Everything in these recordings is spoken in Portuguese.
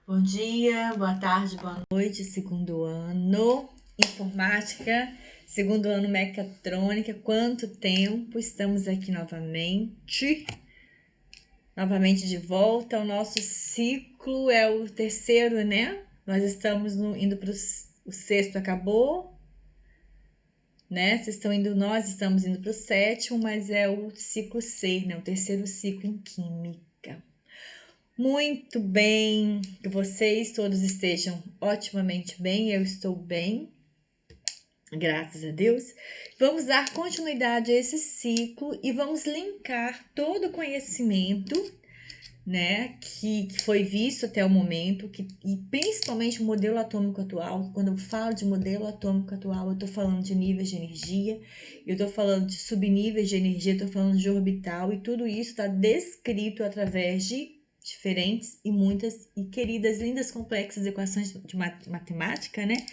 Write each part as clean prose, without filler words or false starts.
Bom dia, boa tarde, boa noite, segundo ano, informática, segundo ano mecatrônica. Quanto tempo? Estamos aqui novamente de volta. O nosso ciclo é o terceiro, né? Nós estamos indo para o sexto, acabou, né? Nós estamos indo para o sétimo, mas é o ciclo 6, né? O terceiro ciclo em química. Muito bem, que vocês todos estejam otimamente bem, eu estou bem, graças a Deus. Vamos dar continuidade a esse ciclo e vamos linkar todo o conhecimento, né, que foi visto até o momento, e principalmente o modelo atômico atual. Quando eu falo de modelo atômico atual, eu estou falando de níveis de energia, eu estou falando de subníveis de energia, estou falando de orbital, e tudo isso está descrito através de diferentes e muitas e queridas, lindas, complexas equações de matemática, né?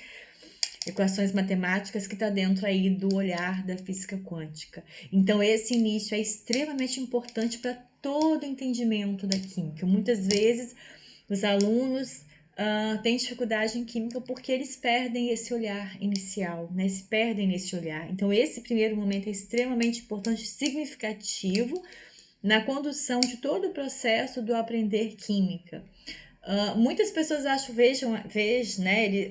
Equações matemáticas que está dentro aí do olhar da física quântica. Então, esse início é extremamente importante para todo o entendimento da química. Muitas vezes, os alunos têm dificuldade em química porque eles perdem esse olhar inicial, né? Se perdem nesse olhar. Então, esse primeiro momento é extremamente importante e significativo na condução de todo o processo do aprender química. Muitas pessoas né?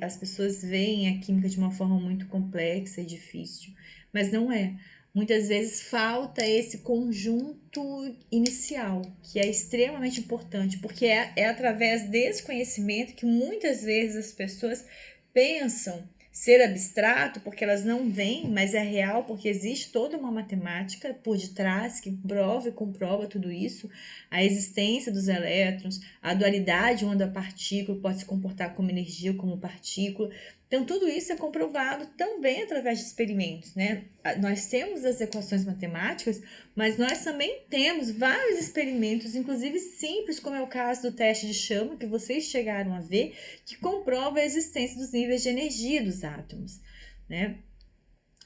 As pessoas veem a química de uma forma muito complexa e difícil, mas não é. Muitas vezes falta esse conjunto inicial, que é extremamente importante, porque é através desse conhecimento que muitas vezes as pessoas pensam ser abstrato, porque elas não veem, mas é real, porque existe toda uma matemática por detrás que prova e comprova tudo isso, a existência dos elétrons, a dualidade onda-partícula pode se comportar como energia ou como partícula. Então, tudo isso é comprovado também através de experimentos, né? Nós temos as equações matemáticas, mas nós também temos vários experimentos, inclusive simples, como é o caso do teste de chama, que vocês chegaram a ver, que comprova a existência dos níveis de energia dos átomos, né?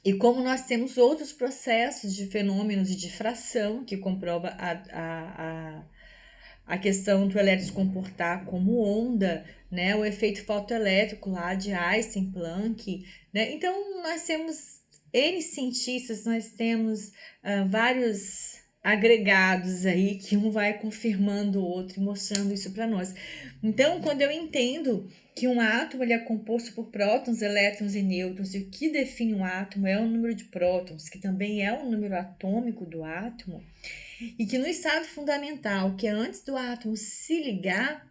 E como nós temos outros processos de fenômenos de difração, que comprova a questão do elétron se comportar como onda, né? O efeito fotoelétrico lá de Einstein, Planck, né? Então, nós temos N cientistas, nós temos vários agregados aí que um vai confirmando o outro e mostrando isso para nós. Então, quando eu entendo que um átomo ele é composto por prótons, elétrons e nêutrons, e o que define um átomo é o número de prótons, que também é o número atômico do átomo, e que no estado fundamental, que é antes do átomo se ligar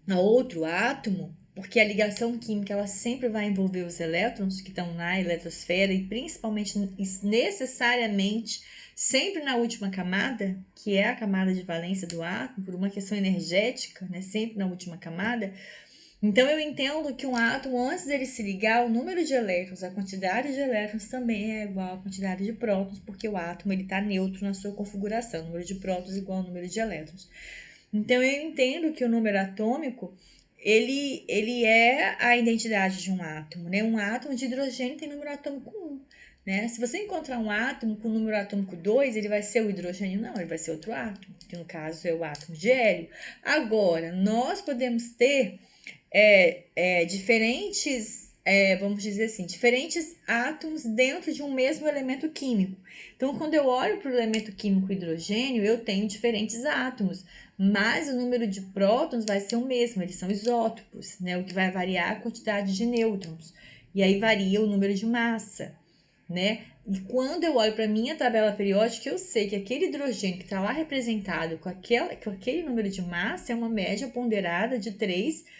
a outro átomo, porque a ligação química ela sempre vai envolver os elétrons que estão na eletrosfera e principalmente, necessariamente, sempre na última camada, que é a camada de valência do átomo, por uma questão energética, né, sempre na última camada. Então, eu entendo que um átomo, antes dele se ligar, o número de elétrons, a quantidade de elétrons também é igual à quantidade de prótons, porque o átomo está neutro na sua configuração, o número de prótons é igual ao número de elétrons. Então, eu entendo que o número atômico, ele é a identidade de um átomo, né? Um átomo de hidrogênio tem número atômico 1. Né? Se você encontrar um átomo com número atômico 2, ele vai ser o hidrogênio? Não, ele vai ser outro átomo, que no caso é o átomo de hélio. Agora, nós podemos ter diferentes, vamos dizer assim, diferentes átomos dentro de um mesmo elemento químico. Então, quando eu olho para o elemento químico hidrogênio, eu tenho diferentes átomos, mas o número de prótons vai ser o mesmo, eles são isótopos, né? O que vai variar a quantidade de nêutrons. E aí varia o número de massa, né? E quando eu olho para a minha tabela periódica, eu sei que aquele hidrogênio que está lá representado com aquele número de massa é uma média ponderada de 3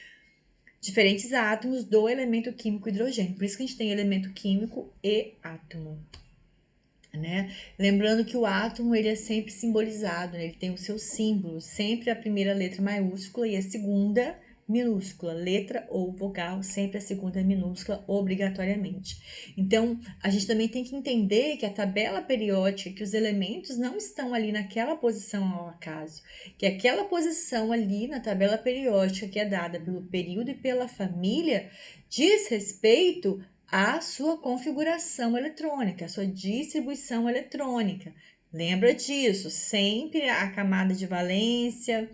diferentes átomos do elemento químico hidrogênio. Por isso que a gente tem elemento químico e átomo, né? Lembrando que o átomo ele é sempre simbolizado, né? Ele tem o seu símbolo, sempre a primeira letra maiúscula e a segunda minúscula, letra ou vogal, sempre a segunda minúscula, obrigatoriamente. Então, a gente também tem que entender que a tabela periódica, que os elementos não estão ali naquela posição ao acaso, que aquela posição ali na tabela periódica que é dada pelo período e pela família diz respeito a sua configuração eletrônica, a sua distribuição eletrônica, Lembra disso, sempre a camada de valência,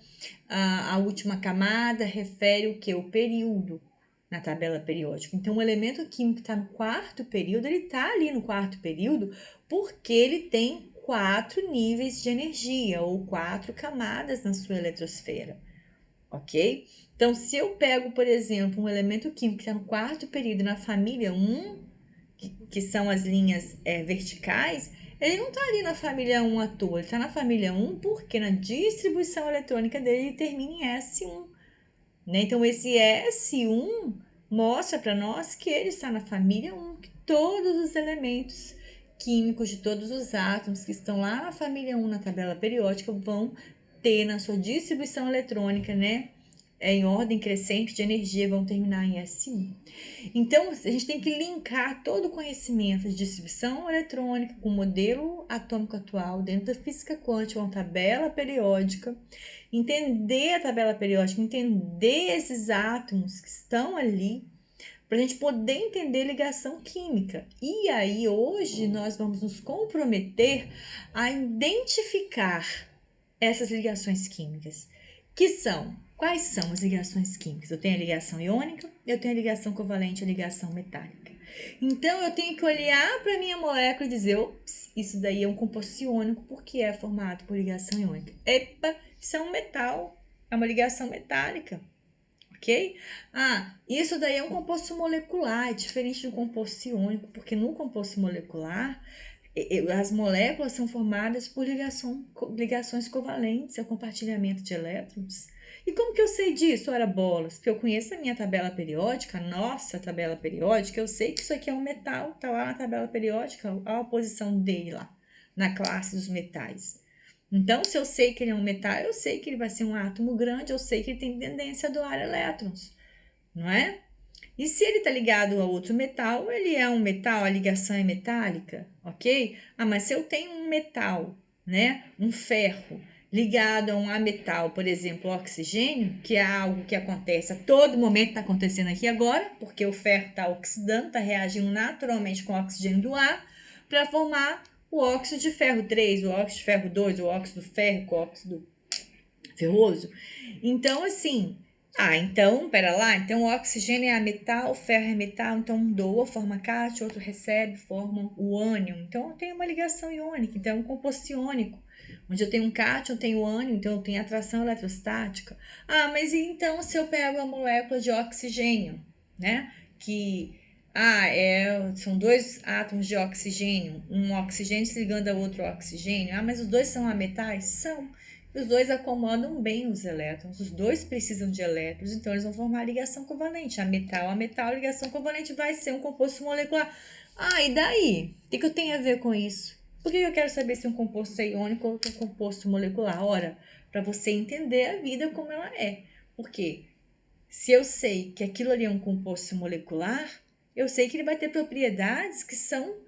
a última camada refere o que? O período na tabela periódica. Então, o elemento químico que está no quarto período, ele está ali no quarto período porque ele tem 4 níveis de energia ou 4 camadas na sua eletrosfera, ok? Então, se eu pego, por exemplo, um elemento químico que está no quarto período na família 1, que são as linhas verticais, ele não está ali na família 1 à toa, ele está na família 1 porque na distribuição eletrônica dele ele termina em S1. Né? Então, esse S1 mostra para nós que ele está na família 1, que todos os elementos químicos de todos os átomos que estão lá na família 1 na tabela periódica vão ter na sua distribuição eletrônica, né? Em ordem crescente de energia, vão terminar em S1. Então, a gente tem que linkar todo o conhecimento de distribuição eletrônica com o modelo atômico atual dentro da física quântica, uma tabela periódica, entender a tabela periódica, entender esses átomos que estão ali, para a gente poder entender ligação química. E aí, hoje, nós vamos nos comprometer a identificar essas ligações químicas, que são... Quais são as ligações químicas? Eu tenho a ligação iônica, eu tenho a ligação covalente e a ligação metálica. Então, eu tenho que olhar para a minha molécula e dizer, ops, isso daí é um composto iônico porque é formado por ligação iônica. Epa, isso é um metal, é uma ligação metálica, ok? Ah, isso daí é um composto molecular, é diferente do composto iônico, porque no composto molecular, as moléculas são formadas por ligações covalentes, é o compartilhamento de elétrons. E como que eu sei disso? Ora bolas, porque eu conheço a minha tabela periódica, a nossa tabela periódica, eu sei que isso aqui é um metal, tá lá na tabela periódica, olha a posição dele lá, na classe dos metais. Então, se eu sei que ele é um metal, eu sei que ele vai ser um átomo grande, eu sei que ele tem tendência a doar elétrons, não é? E se ele está ligado a outro metal, ele é um metal, a ligação é metálica, ok? Ah, mas se eu tenho um metal, né, um ferro, ligado a um ametal, por exemplo, oxigênio, que é algo que acontece a todo momento, está acontecendo aqui agora, porque o ferro está oxidando, está reagindo naturalmente com o oxigênio do ar, para formar o óxido de ferro 3, o óxido de ferro 2, o óxido férrico, o óxido ferroso. Então, assim... então, pera lá, então o oxigênio é metal, o ferro é metal, então um doa, forma cátion, outro recebe, forma o ânion. Então, eu tenho uma ligação iônica, então é um composto iônico. Onde eu tenho um cátion, eu tenho ânion, então eu tenho atração eletrostática. Ah, mas então se eu pego a molécula de oxigênio, né? Que, são 2 átomos de oxigênio, um oxigênio se ligando a outro oxigênio. Ah, mas os dois são ametais? São. Os dois acomodam bem os elétrons, os dois precisam de elétrons, então eles vão formar ligação covalente. A metal, a ligação covalente vai ser um composto molecular. Ah, e daí? O que eu tenho a ver com isso? Por que eu quero saber se um composto é iônico ou um composto molecular? Ora, para você entender a vida como ela é. Porque se eu sei que aquilo ali é um composto molecular, eu sei que ele vai ter propriedades que são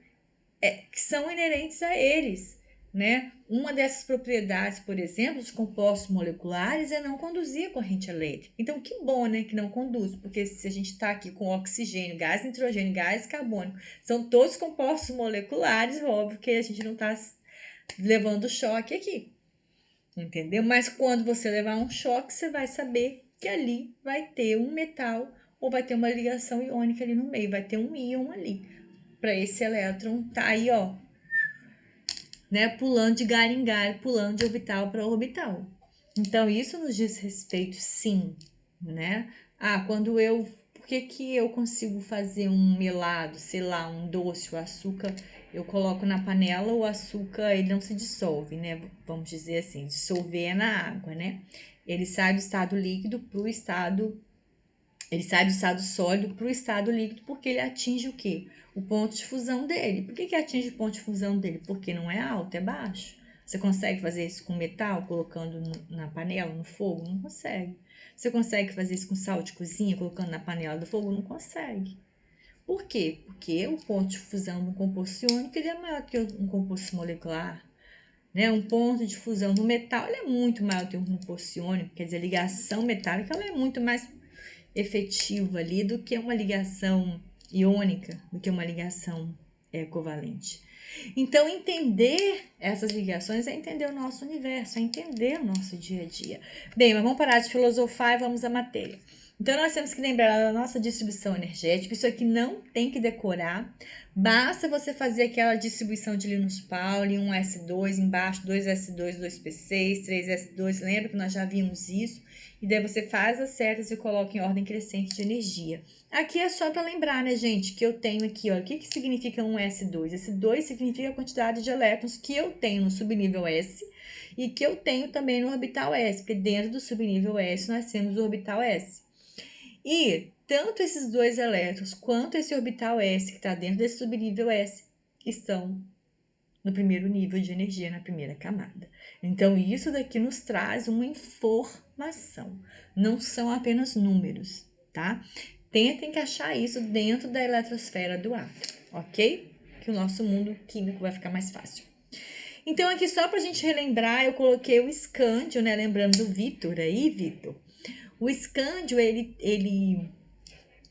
inerentes a eles, né? Uma dessas propriedades, por exemplo, dos compostos moleculares é não conduzir a corrente elétrica. Então, que bom, né, que não conduz, porque se a gente está aqui com oxigênio, gás nitrogênio, gás carbônico, são todos compostos moleculares, óbvio que a gente não está levando choque aqui, entendeu? Mas quando você levar um choque, você vai saber que ali vai ter um metal ou vai ter uma ligação iônica ali no meio, vai ter um íon ali, para esse elétron tá aí, ó, né, pulando de galho em galho, pulando de orbital para orbital. Então, isso nos diz respeito, sim, né? Por que eu consigo fazer um melado, sei lá, um doce, o açúcar, eu coloco na panela, o açúcar, ele não se dissolve, né? Vamos dizer assim, dissolver é na água, né? Ele sai do estado líquido para o estado... Ele sai do estado sólido para o estado líquido porque ele atinge o quê? O ponto de fusão dele. Por que atinge o ponto de fusão dele? Porque não é alto, é baixo. Você consegue fazer isso com metal, colocando na panela, no fogo? Não consegue. Você consegue fazer isso com sal de cozinha, colocando na panela do fogo? Não consegue. Por quê? Porque o ponto de fusão do composto iônico ele é maior que um composto molecular. Né? Um ponto de fusão do metal ele é muito maior que um composto iônico, quer dizer, a ligação metálica ela é muito mais efetiva ali do que uma ligação iônica, do que uma ligação covalente. Então, entender essas ligações é entender o nosso universo, é entender o nosso dia a dia. Bem, mas vamos parar de filosofar e vamos à matéria. Então, nós temos que lembrar da nossa distribuição energética. Isso aqui não tem que decorar. Basta você fazer aquela distribuição de Linus Pauling, 1S2 embaixo, 2S2, 2P6, 3S2. Lembra que nós já vimos isso? E daí você faz as setas e coloca em ordem crescente de energia. Aqui é só para lembrar, né, gente, que eu tenho aqui, ó, o que significa um S2? Esse 2 significa a quantidade de elétrons que eu tenho no subnível S e que eu tenho também no orbital S, porque dentro do subnível S nós temos o orbital S. E tanto esses dois elétrons quanto esse orbital S que está dentro desse subnível S estão no primeiro nível de energia, na primeira camada. Então, isso daqui nos traz uma informação, não são apenas números, tá? Tentem encaixar isso dentro da eletrosfera do átomo, ok? Que o nosso mundo químico vai ficar mais fácil. Então, aqui só para a gente relembrar, eu coloquei o escândio, né? Lembrando do Vitor aí, Vitor. O escândio, ele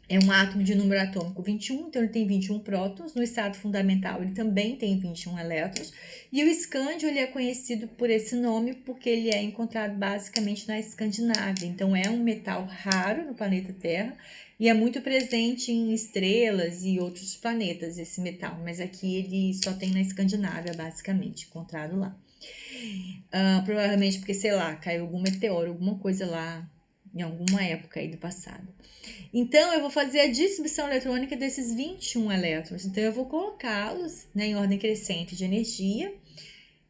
é um átomo de número atômico 21, então ele tem 21 prótons. No estado fundamental, ele também tem 21 elétrons. E o escândio, ele é conhecido por esse nome porque ele é encontrado basicamente na Escandinávia. Então, é um metal raro no planeta Terra e é muito presente em estrelas e outros planetas, esse metal. Mas aqui ele só tem na Escandinávia, basicamente, encontrado lá. Provavelmente porque, sei lá, caiu algum meteoro, alguma coisa lá em alguma época aí do passado. Então, eu vou fazer a distribuição eletrônica desses 21 elétrons. Então, eu vou colocá-los, né, em ordem crescente de energia,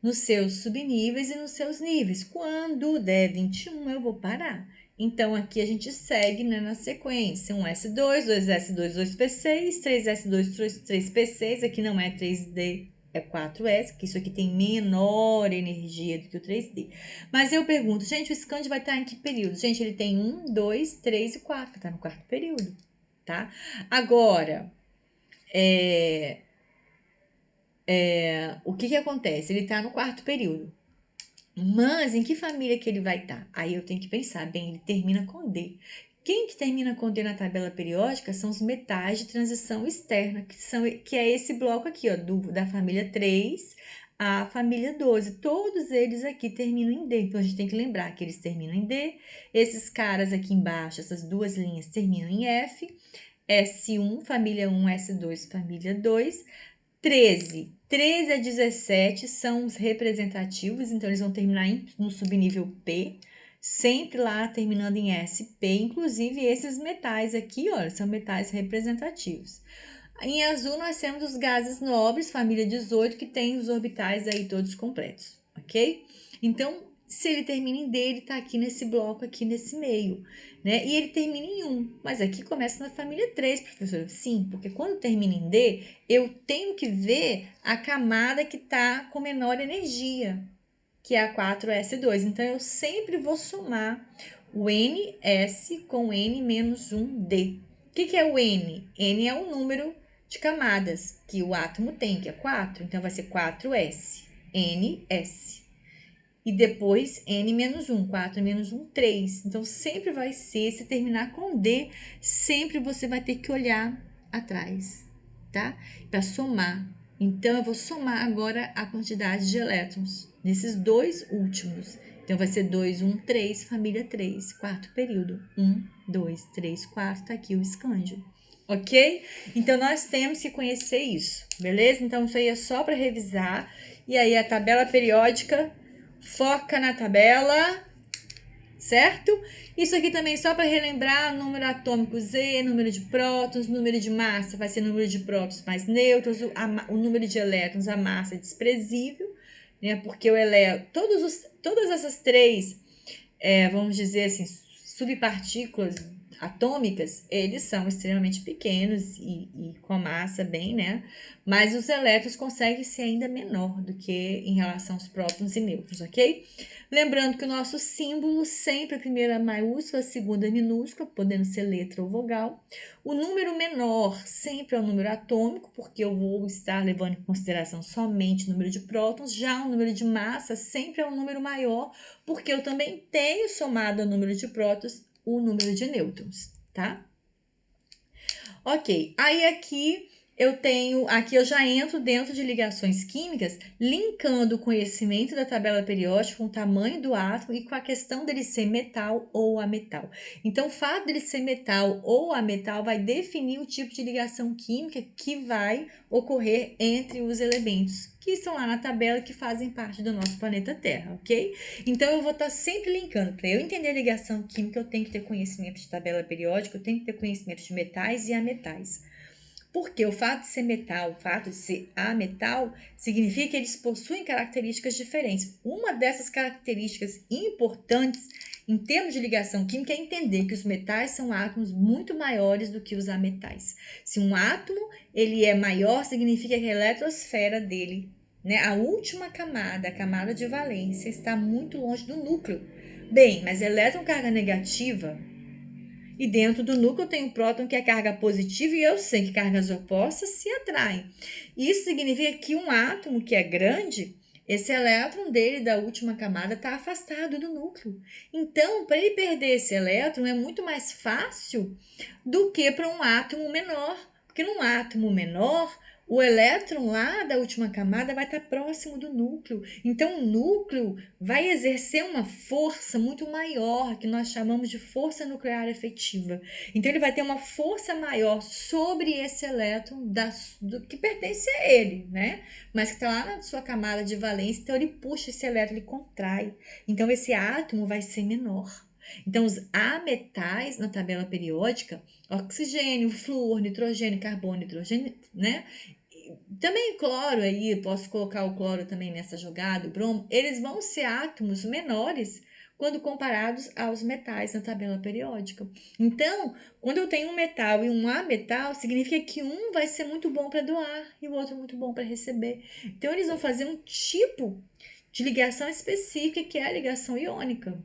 nos seus subníveis e nos seus níveis. Quando der 21, eu vou parar. Então, aqui a gente segue, né, na sequência. 1S2, 2S2, 2P6, 3S2, 3P6. Aqui não é 3D, é 4S, que isso aqui tem menor energia do que o 3D. Mas eu pergunto, gente, o escândio vai estar em que período? Gente, ele tem 1, 2, 3 e 4, tá no quarto período, tá? Agora, o que acontece? Ele tá no quarto período. Mas em que família que ele vai estar? Aí eu tenho que pensar, bem, ele termina com D. Quem que termina com D na tabela periódica são os metais de transição externa, que é esse bloco aqui, ó, da família 3 à família 12. Todos eles aqui terminam em D. Então, a gente tem que lembrar que eles terminam em D. Esses caras aqui embaixo, essas duas linhas, terminam em F. S1, família 1, S2, família 2. 13 a 17 são os representativos, então eles vão terminar no subnível P, sempre lá terminando em SP, inclusive esses metais aqui, olha, são metais representativos. Em azul nós temos os gases nobres, família 18, que tem os orbitais aí todos completos, ok? Então, se ele termina em D, ele tá aqui nesse bloco, aqui nesse meio, né? E ele termina em 1, mas aqui começa na família 3, professora. Sim, porque quando termina em D, eu tenho que ver a camada que tá com menor energia, que é a 4S2. Então, eu sempre vou somar o NS com N menos 1D. O que é o N? N é o número de camadas que o átomo tem, que é 4. Então, vai ser 4S, NS. E depois N menos 1, 4 menos 1, 3. Então, sempre vai ser, se terminar com D, sempre você vai ter que olhar atrás, tá? Para somar. Então, eu vou somar agora a quantidade de elétrons nesses dois últimos. Então, vai ser 2, 1, 3, família 3, quarto período. 1, 2, 3, 4, tá aqui o escândio. Ok? Então, nós temos que conhecer isso, beleza? Então, isso aí é só para revisar. E aí, a tabela periódica... Foca na tabela, certo? Isso aqui também só para relembrar, número atômico Z, número de prótons, número de massa vai ser número de prótons mais neutros, o número de elétrons, a massa é desprezível, né? Porque o elétron, todas essas três, vamos dizer assim, subpartículas atômicas, eles são extremamente pequenos e com a massa bem, né? Mas os elétrons conseguem ser ainda menor do que em relação aos prótons e nêutrons, ok? Lembrando que o nosso símbolo sempre a primeira maiúscula, a segunda minúscula, podendo ser letra ou vogal. O número menor sempre é o número atômico, porque eu vou estar levando em consideração somente o número de prótons. Já o número de massa sempre é um número maior, porque eu também tenho somado ao número de prótons o número de nêutrons, tá? Ok, aí aqui aqui eu já entro dentro de ligações químicas, linkando o conhecimento da tabela periódica com o tamanho do átomo e com a questão dele ser metal ou ametal. Então, o fato dele ser metal ou ametal vai definir o tipo de ligação química que vai ocorrer entre os elementos que estão lá na tabela que fazem parte do nosso planeta Terra, ok? Então, eu vou estar sempre linkando. Para eu entender a ligação química, eu tenho que ter conhecimento de tabela periódica, eu tenho que ter conhecimento de metais e ametais. Porque o fato de ser metal, o fato de ser ametal, significa que eles possuem características diferentes. Uma dessas características importantes em termos de ligação química é entender que os metais são átomos muito maiores do que os ametais. Se um átomo ele é maior, significa que a eletrosfera dele, né, a última camada, a camada de valência, está muito longe do núcleo. Bem, mas elétron carga negativa, e dentro do núcleo tem um próton que é carga positiva e eu sei que cargas opostas se atraem. Isso significa que um átomo que é grande, esse elétron dele da última camada está afastado do núcleo. Então, para ele perder esse elétron é muito mais fácil do que para um átomo menor. Porque num átomo menor, o elétron lá da última camada vai estar próximo do núcleo. Então, o núcleo vai exercer uma força muito maior, que nós chamamos de força nuclear efetiva. Então, ele vai ter uma força maior sobre esse elétron do que pertence a ele, né? Mas que está lá na sua camada de valência, então ele puxa esse elétron, ele contrai. Então, esse átomo vai ser menor. Então, os ametais na tabela periódica, oxigênio, flúor, nitrogênio, carbono, hidrogênio, né? Também cloro aí, posso colocar o cloro também nessa jogada, o bromo, eles vão ser átomos menores quando comparados aos metais na tabela periódica. Então, quando eu tenho um metal e um ametal, significa que um vai ser muito bom para doar e o outro muito bom para receber. Então, eles vão fazer um tipo de ligação específica que é a ligação iônica.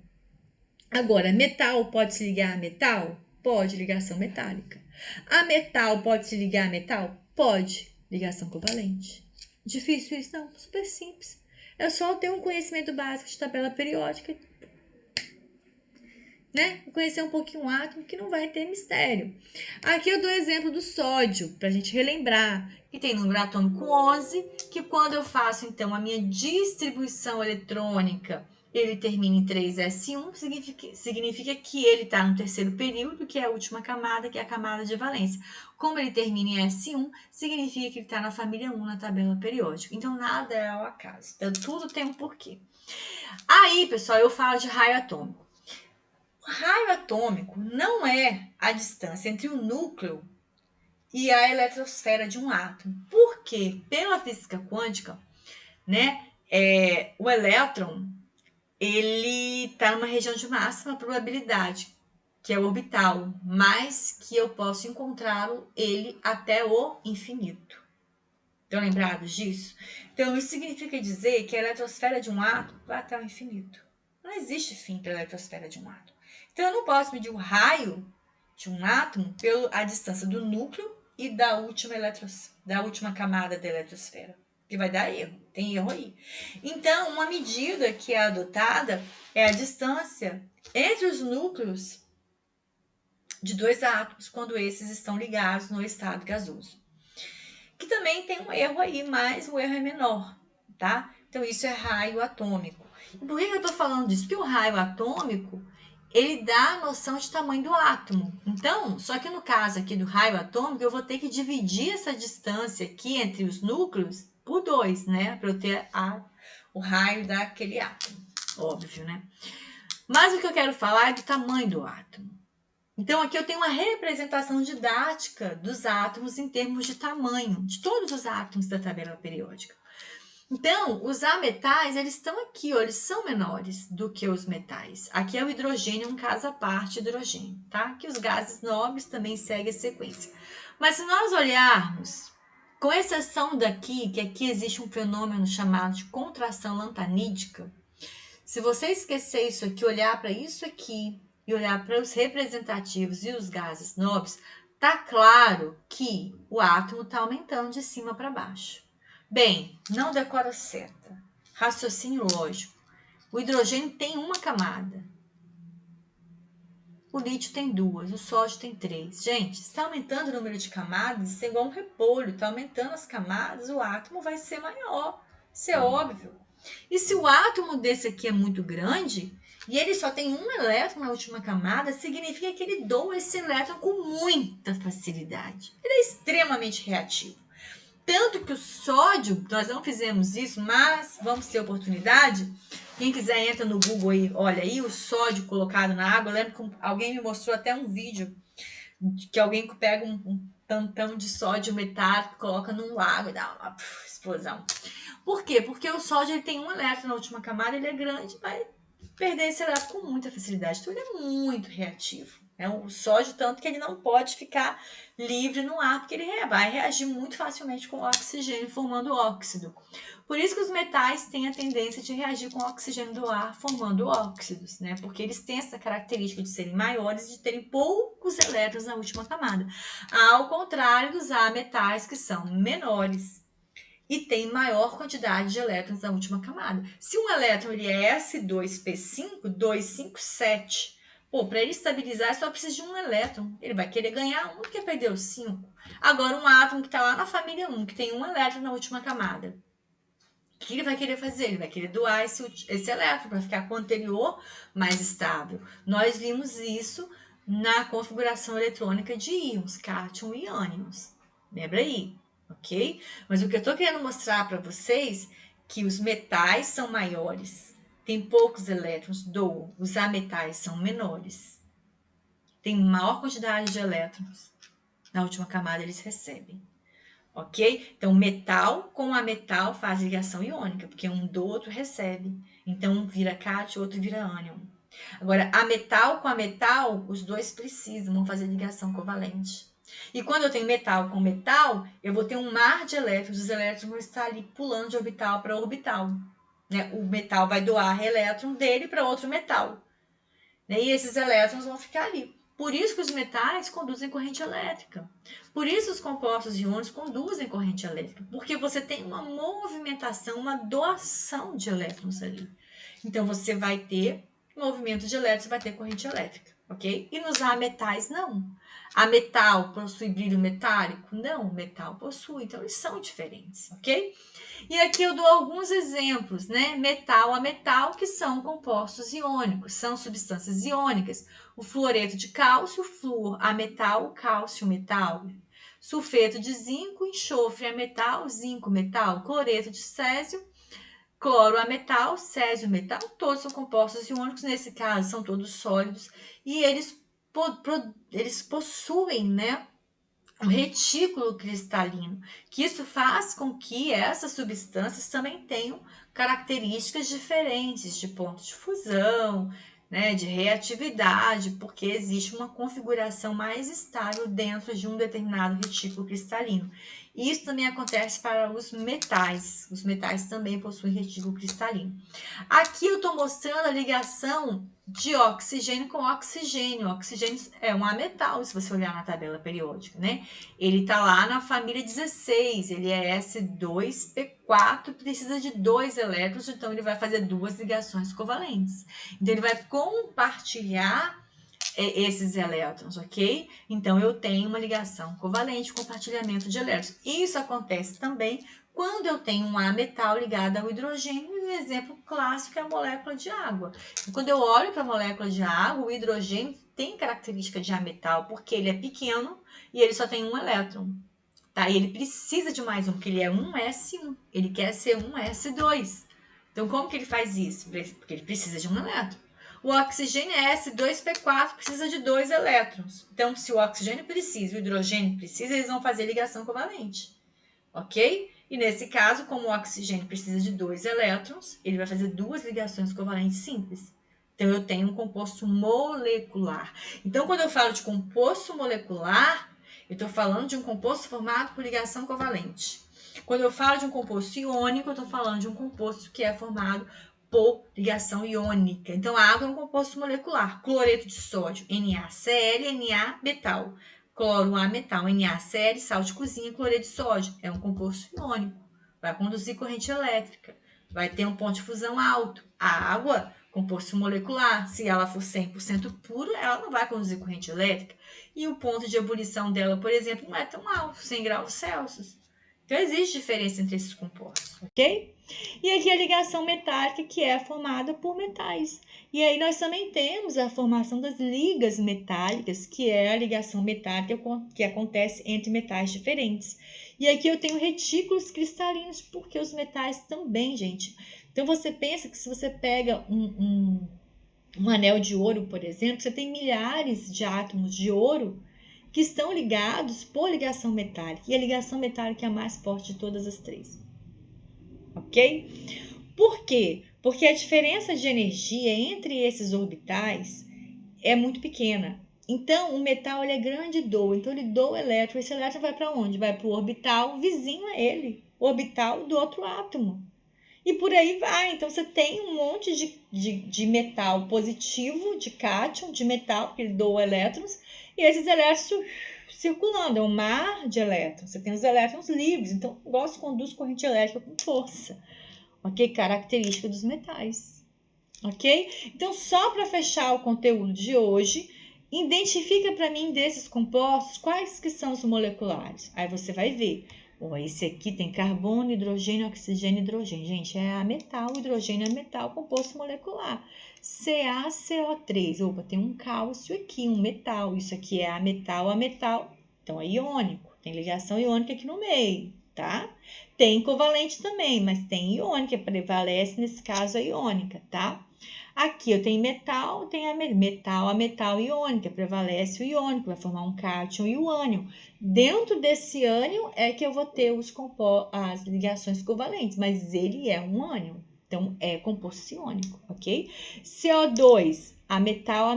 Agora, metal pode se ligar a metal? Pode, ligação metálica. A metal pode se ligar a metal? Pode, ligação covalente. Difícil isso? Não, super simples. É só ter um conhecimento básico de tabela periódica, né? Conhecer um pouquinho o átomo que não vai ter mistério. Aqui eu dou exemplo do sódio, para a gente relembrar, que tem número atômico 11, que quando eu faço então a minha distribuição eletrônica, ele termina em 3s1, significa que ele está no terceiro período, que é a última camada, que é a camada de valência. Como ele termina em S1, significa que ele está na família 1 na tabela periódica. Então, nada é ao acaso. Então, tudo tem um porquê. Aí, pessoal, eu falo de raio atômico. O raio atômico não é a distância entre o núcleo e a eletrosfera de um átomo. Por quê? Pela física quântica, né, o elétron ele está numa região de máxima probabilidade, que é o orbital, mas que eu posso encontrá-lo ele até o infinito. Estão lembrados disso? Então, isso significa dizer que a eletrosfera de um átomo vai até o infinito. Não existe fim para a eletrosfera de um átomo. Então, eu não posso medir o raio de um átomo pela distância do núcleo e da última camada da eletrosfera, que vai dar erro. Tem erro aí. Então, uma medida que é adotada é a distância entre os núcleos de dois átomos quando esses estão ligados no estado gasoso. Que também tem um erro aí, mas o erro é menor, tá? Então, isso é raio atômico. E por que eu estou falando disso? Porque o raio atômico, ele dá a noção de tamanho do átomo. Então, só que no caso aqui do raio atômico, eu vou ter que dividir essa distância aqui entre os núcleos por 2, né? Para eu ter o raio daquele átomo. Óbvio, né? Mas o que eu quero falar é do tamanho do átomo. Então, aqui eu tenho uma representação didática dos átomos em termos de tamanho, de todos os átomos da tabela periódica. Então, os ametais, eles estão aqui, ó, eles são menores do que os metais. Aqui é o hidrogênio, um caso à parte, hidrogênio, tá? Que os gases nobres também seguem a sequência. Mas se nós olharmos, com exceção daqui, que aqui existe um fenômeno chamado de contração lantanídica, se você esquecer isso aqui, olhar para isso aqui, e olhar para os representativos e os gases nobres, tá claro que o átomo está aumentando de cima para baixo. Bem, não decora certa. Raciocínio lógico. O hidrogênio tem uma camada. o lítio tem 2, o sódio tem 3. Gente, está aumentando o número de camadas, isso é igual um repolho, está aumentando as camadas, o átomo vai ser maior. Isso é óbvio. E se o átomo desse aqui é muito grande, e ele só tem um elétron na última camada, significa que ele doa esse elétron com muita facilidade. Ele é extremamente reativo. Tanto que o sódio, nós não fizemos isso, mas vamos ter oportunidade. Quem quiser entra no Google e olha aí o sódio colocado na água. Eu lembro que alguém me mostrou até um vídeo que alguém pega um tantão de sódio metálico, coloca num lago e dá uma explosão. Por quê? Porque o sódio ele tem um elétron na última camada, ele é grande, vai perder esse elétron com muita facilidade. Então ele é muito reativo. É o sódio, tanto que ele não pode ficar livre no ar, porque ele vai reagir muito facilmente com o oxigênio, formando óxido. Por isso que os metais têm a tendência de reagir com o oxigênio do ar, formando óxidos, né? Porque eles têm essa característica de serem maiores e de terem poucos elétrons na última camada. Ao contrário dos ametais, que são menores e tem maior quantidade de elétrons na última camada. Se um elétron ele é S2P5, 257, para ele estabilizar, só precisa de um elétron. Ele vai querer ganhar um porque perdeu 5. Agora, um átomo que está lá na família 1, que tem um elétron na última camada, o que ele vai querer fazer? Ele vai querer doar esse elétron para ficar com o anterior mais estável. Nós vimos isso na configuração eletrônica de íons, cátion e ânions. Lembra aí? Ok? Mas o que eu estou querendo mostrar para vocês é que os metais são maiores, tem poucos elétrons, doam. Os ametais são menores, tem maior quantidade de elétrons. Na última camada eles recebem. Ok? Então, metal com ametal faz ligação iônica, porque um do outro recebe. Então, um vira cátion, outro vira ânion. Agora, ametal com ametal, os dois precisam, vão fazer ligação covalente. E quando eu tenho metal com metal, eu vou ter um mar de elétrons, os elétrons vão estar ali pulando de orbital para orbital. Né? O metal vai doar elétron dele para outro metal. Né? E esses elétrons vão ficar ali. Por isso que os metais conduzem corrente elétrica. Por isso os compostos iônicos conduzem corrente elétrica. Porque você tem uma movimentação, uma doação de elétrons ali. Então, você vai ter movimento de elétrons, vai ter corrente elétrica, ok? E nos ametais, não. A metal possui brilho metálico? Não, o metal possui. Então, eles são diferentes, ok? E aqui eu dou alguns exemplos, né? Metal a metal, que são compostos iônicos, são substâncias iônicas. O fluoreto de cálcio, flúor a metal, o cálcio metal. Sulfeto de zinco, enxofre a metal, zinco metal. Cloreto de césio, cloro a metal, césio metal. Todos são compostos iônicos, nesse caso são todos sólidos. E eles possuem, né? Um retículo cristalino, que isso faz com que essas substâncias também tenham características diferentes de ponto de fusão, né, de reatividade, porque existe uma configuração mais estável dentro de um determinado retículo cristalino. Isso também acontece para os metais. Os metais também possuem retículo cristalino. Aqui eu estou mostrando a ligação de oxigênio com oxigênio. O oxigênio é um ametal, se você olhar na tabela periódica, né? Ele está lá na família 16, ele é S2P4, precisa de 2 elétrons, então ele vai fazer 2 ligações covalentes. Então, ele vai compartilhar esses elétrons, ok? Então, eu tenho uma ligação covalente, compartilhamento de elétrons. Isso acontece também quando eu tenho um ametal ligado ao hidrogênio, e um exemplo clássico é a molécula de água. E quando eu olho para a molécula de água, o hidrogênio tem característica de ametal, porque ele é pequeno e ele só tem um elétron. Tá? E ele precisa de mais um, porque ele é um S1, ele quer ser um S2. Então, como que ele faz isso? Porque ele precisa de um elétron. O oxigênio é S2P4, precisa de 2 elétrons. Então, se o oxigênio precisa, o hidrogênio precisa, eles vão fazer ligação covalente. Ok? E nesse caso, como o oxigênio precisa de 2 elétrons, ele vai fazer 2 ligações covalentes simples. Então, eu tenho um composto molecular. Então, quando eu falo de composto molecular, eu estou falando de um composto formado por ligação covalente. Quando eu falo de um composto iônico, eu estou falando de um composto que é formado por ligação iônica. Então, a água é um composto molecular. Cloreto de sódio, NaCl, Na metal. Cloro A metal, NaCl, sal de cozinha, cloreto de sódio. É um composto iônico. Vai conduzir corrente elétrica. Vai ter um ponto de fusão alto. A água composto molecular. Se ela for 100% pura, ela não vai conduzir corrente elétrica. E o ponto de ebulição dela, por exemplo, não é tão alto, 100 graus Celsius. Então, existe diferença entre esses compostos, ok? E aqui a ligação metálica, que é formada por metais. E aí nós também temos a formação das ligas metálicas, que é a ligação metálica que acontece entre metais diferentes. E aqui eu tenho retículos cristalinos, porque os metais também, gente. Então, você pensa que se você pega um anel de ouro, por exemplo, você tem milhares de átomos de ouro que estão ligados por ligação metálica. E a ligação metálica é a mais forte de todas as três. Ok? Por quê? Porque a diferença de energia entre esses orbitais é muito pequena. Então, o metal ele é grande e doa. Então, ele doa o elétron. Esse elétron vai para onde? Vai para o orbital vizinho a ele. O orbital do outro átomo. E por aí vai. Então, você tem um monte de metal positivo, de cátion, de metal, porque ele doa elétrons. E esses elétrons circulando. É um mar de elétrons. Você tem os elétrons livres. Então, o negócio conduz corrente elétrica com força. Ok? Característica dos metais. Ok? Então, só para fechar o conteúdo de hoje, identifica para mim desses compostos quais que são os moleculares. Aí você vai ver. Bom, esse aqui tem carbono, hidrogênio, oxigênio, hidrogênio. Gente, é metal, hidrogênio é metal, composto molecular. CaCO3. Opa, tem um cálcio aqui, um metal. Isso aqui é a metal. Então, é iônico. Tem ligação iônica aqui no meio, tá? Tem covalente também, mas tem iônica, prevalece nesse caso a iônica, tá? Aqui eu tenho metal, tem a metal iônica, prevalece o iônico, vai formar um cátion e o ânion. Dentro desse ânion é que eu vou ter as ligações covalentes, mas ele é um ânion, então é composto iônico, ok? CO2, a metal,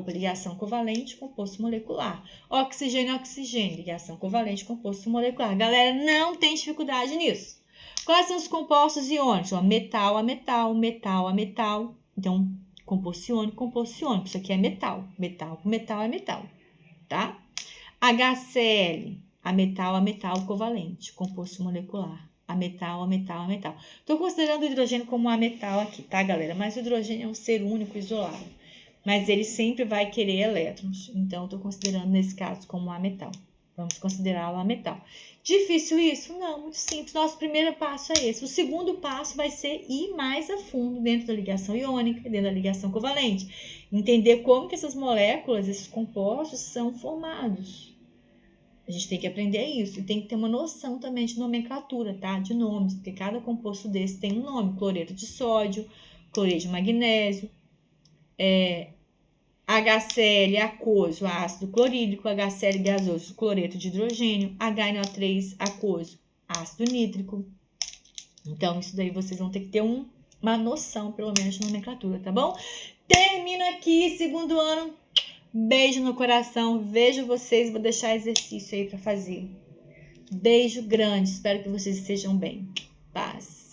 ligação covalente, composto molecular. Oxigênio, ligação covalente, composto molecular. Galera, não tem dificuldade nisso. Quais são os compostos iônicos? Metal a metal. Então, composto iônico. Isso aqui é metal. Metal com metal é metal, tá? HCl, a metal covalente, composto molecular. A metal. Estou considerando o hidrogênio como ametal aqui, tá, galera? Mas o hidrogênio é um ser único, isolado. Mas ele sempre vai querer elétrons. Então, estou considerando nesse caso como ametal. Vamos considerá-lo ametal. Difícil isso? Não, muito simples. Nosso primeiro passo é esse. O segundo passo vai ser ir mais a fundo dentro da ligação iônica, dentro da ligação covalente. Entender como que essas moléculas, esses compostos são formados. A gente tem que aprender isso. E tem que ter uma noção também de nomenclatura, tá? De nomes, porque cada composto desse tem um nome. Cloreto de sódio, cloreto de magnésio, HCl aquoso, ácido clorídrico, HCl gasoso, cloreto de hidrogênio, HNO3 aquoso, ácido nítrico. Então, isso daí vocês vão ter que ter uma noção, pelo menos, de nomenclatura, tá bom? Termino aqui, segundo ano. Beijo no coração. Vejo vocês. Vou deixar exercício aí para fazer. Beijo grande. Espero que vocês estejam bem. Paz.